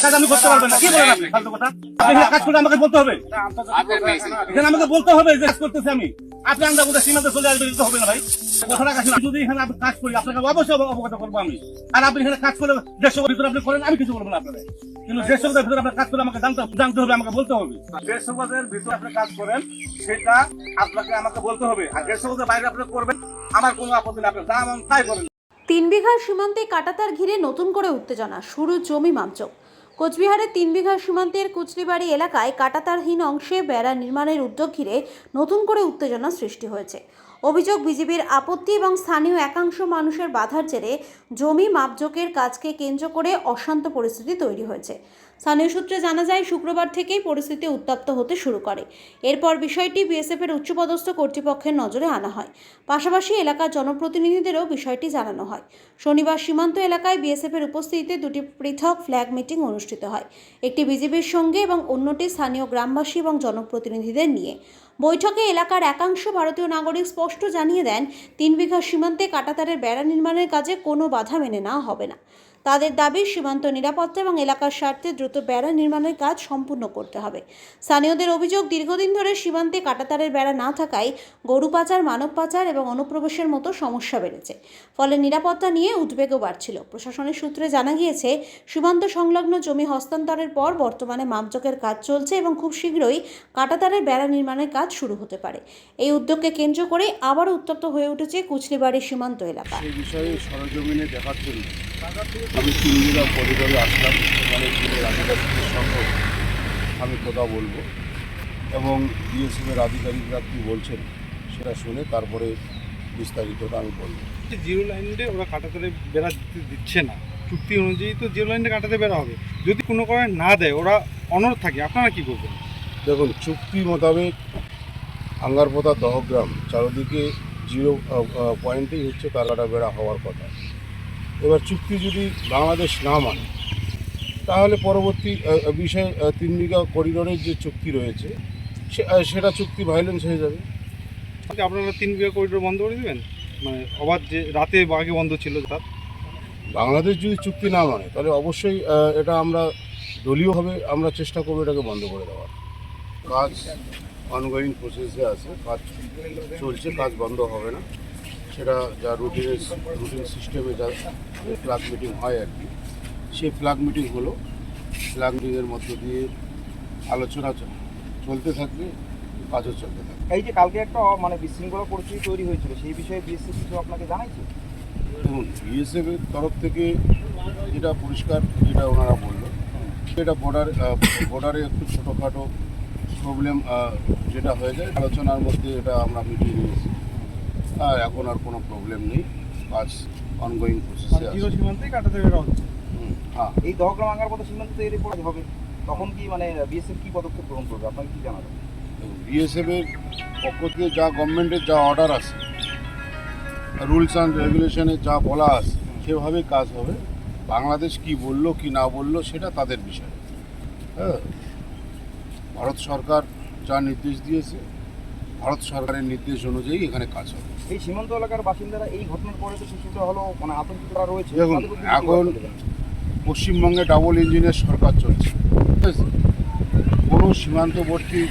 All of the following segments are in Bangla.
কাজ আমি করতে পারবেন না। কি বলেন আপনি? ফালতু কথা। আপনি এখানে কাজ করলে আমাকে বলতে হবে। এখানে আমাকে বলতে হবে যে কাজ করতেছি আমি। আপনি আন্দাজ করে সীমান্তে চলে আসবেন, এটা হবে না ভাই। কথাটা কাছে যদি এখানে আপনি কাজ করি, আপনাকে অবশ্যই অবগত করবো আমি। আর আপনি এখানে কাজ করে 150 ভিতরে আপনি করেন, আমি কিছু বলবো না আপনাদের। কিন্তু 150 ভিতরে আপনার কাজ করে আমাকে জানতে হবে, আমাকে বলতে হবে। 150 ভিতরে আপনি কাজ করেন, সেটা আপনাকে আমাকে বলতে হবে। আর 150 বাইরে আপনি করবেন, আমার কোনো আপত্তি নেই। আপনি যা মন তাই করেন। 3 বিঘার সীমান্তে কাঁটাতার ঘিরে নতুন করে উত্তেজনা, শুরু জমি মাপজোক। কোচবিহারের 3 বিঘার সীমান্তের কুচলিবাড়ি এলাকায় কাঁটাতারহীন অংশে বেড়া নির্মাণের উদ্যোগ ঘিরে নতুন করে উত্তেজনা সৃষ্টি হয়েছে। অভিযোগ, বিজেপির আপত্তি এবং স্থানীয় একাংশ মানুষের বাধার জেরে জমি মাপজোকের কাজকে কেন্দ্র করে অশান্ত পরিস্থিতি তৈরি হয়েছে। স্থানীয় সূত্রে জানা যায়, শুক্রবার থেকেই পরিস্থিতি উত্তপ্ত হতে শুরু করে। এরপর বিষয়টি বিএসএফের উচ্চপদস্থ কর্তৃপক্ষের নজরে আনা হয়। পাশাপাশি এলাকার জনপ্রতিনিধিদেরও বিষয়টি জানানো হয়। শনিবার সীমান্ত এলাকায় বিএসএফের উপস্থিতিতে দুটি পৃথক ফ্ল্যাগ মিটিং অনুষ্ঠিত হয়, একটি বিজেপির সঙ্গে এবং অন্যটি স্থানীয় গ্রামবাসী এবং জনপ্রতিনিধিদের নিয়ে। বৈঠকে এলাকার একাংশ ভারতীয় নাগরিক স্পষ্ট জানিয়ে দেন, 3 বিঘা সীমান্তে কাঁটাতারের বেড়া নির্মাণের কাজে কোনো বাধা মেনে নেওয়া হবে না। তাদের দাবি, সীমান্ত নিরাপত্তা এবং এলাকার স্বার্থে দ্রুত বেড়া নির্মাণের কাজ সম্পূর্ণ করতে হবে। স্থানীয়দের অভিযোগ, দীর্ঘদিন ধরে সীমান্তে কাঁটাতারের বেড়া না থাকায় গরু পাচার, মানব পাচার এবং অনুপ্রবেশের মতো সমস্যা বেড়েছে। ফলে নিরাপত্তা নিয়ে উদ্বেগও বাড়ছিল। প্রশাসনের সূত্রে জানা গিয়েছে, সীমান্ত সংলগ্ন জমি হস্তান্তরের পর বর্তমানে মাপজোকের কাজ চলছে এবং খুব শীঘ্রই কাঁটাতারের বেড়া নির্মাণের কাজ শুরু হতে পারে। এই উদ্যোগকে কেন্দ্র করে আবারও উত্তপ্ত হয়ে উঠেছে কুচলিবাড়ি সীমান্ত এলাকা। এই বিষয়ে সরজমিনে দেখার জন্য আমি 3 বিঘা করিডোরে আসলাম। সেখানে আধিকারিকদের সঙ্গে আমি কথা বলবো এবং বিএসএফের আধিকারিকরা কী বলছেন সেটা শুনে তারপরে বিস্তারিতটা আমি বলবো। জিরো লাইনে ওরা কাঁটাতারে বেড়া দিচ্ছে না, চুক্তি অনুযায়ী তো জিরো লাইনে কাটাতে বেড়া হবে। যদি কোনো কারণে না দেয়, ওরা অনড় থাকে, আপনারা কী করবেন? দেখুন, চুক্তি মোতাবেক আঙ্গারপোতা দহগ্রাম চারদিকে 0 পয়েন্টেই হচ্ছে তার কাটা বেড়া হওয়ার কথা। এবার চুক্তি যদি বাংলাদেশ না মানে, তাহলে পরবর্তী বিষয়ে 3 বিঘা করিডোরের যে চুক্তি রয়েছে সেটা চুক্তি ভায়োলেন্স হয়ে যাবে। আপনারা 3 বিঘা করিডোর বন্ধ করে দেবেন? মানে অবাধ যে রাতে আগে বন্ধ ছিল তার। বাংলাদেশ যদি চুক্তি না মানে, তাহলে অবশ্যই এটা আমরা দলীয়ভাবে আমরা চেষ্টা করবো এটাকে বন্ধ করে দেওয়ার। কাজ অনগোয়িং প্রসেসে আছে, কাজ চলছে, কাজ বন্ধ হবে না। সেটা যা রুটিন সিস্টেমে যা ফ্ল্যাগ মিটিং হয় আর কি, সেই ফ্ল্যাগ মিটিং হলো। ফ্ল্যাগ মিটিংয়ের মধ্য দিয়ে আলোচনা চলতে থাকবে, কাজও চলতে থাকবে। এই যে কালকে একটা মানে বিশৃঙ্খলা পরিস্থিতি তৈরি হয়েছিল, সেই বিষয়ে বিএসএফ কিছু আপনাকে জানাইছে? দেখুন, বিএসএফের তরফ থেকে যেটা পরিষ্কার, যেটা ওনারা বললো, এটা বর্ডারে একটু ছোটোখাটো প্রবলেম যেটা হয়ে যায়, আলোচনার মধ্যে এটা আমরা মিটিয়ে নিয়েছি। এখন আর কোনো প্রবলেম নেই, কাজ অনগোয়িং প্রসেসে আছে। জিরো সীমান্তে কাটাতে বেড়া হচ্ছে। হ্যাঁ, এই দহগ্রাম আঙ্গারপোতা সীমান্ত তৈরি করা হবে, তখন কি মানে বিএসএফ কি পদক্ষেপ গ্রহণ করবে, আপনাকে কি জানাবেন? বিএসএফের পক্ষ থেকে যা গভর্নমেন্টের যা অর্ডার আছে, রুলস অ্যান্ড রেগুলেশনে যা বলা আছে, সেভাবেই কাজ হবে। বাংলাদেশ কি বললো কি না বললো সেটা তাদের বিষয়। হ্যাঁ, ভারত সরকার যা নির্দেশ দিয়েছে, ভারত সরকারের নির্দেশ অনুযায়ী এখানে কাজ হবে। এই সীমান্ত এলাকার বাসিন্দারা এই ঘটনার পরে তো কিছুটা হলো মানে আতঙ্কিত রয়েছে। দেখুন, এখন পশ্চিমবঙ্গে ডাবল ইঞ্জিনের সরকার চলছে, ঠিক আছে? কোনো সীমান্তবর্তী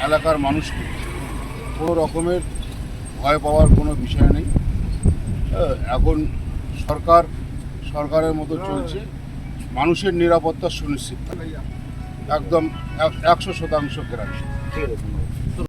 এলাকার মানুষকে কোনো রকমের ভয় পাওয়ার কোনো বিষয় নেই। এখন সরকারের মতো চলছে, মানুষের নিরাপত্তা সুনিশ্চিত, একদম 100% গ্যারান্টি। ঠিক আছে।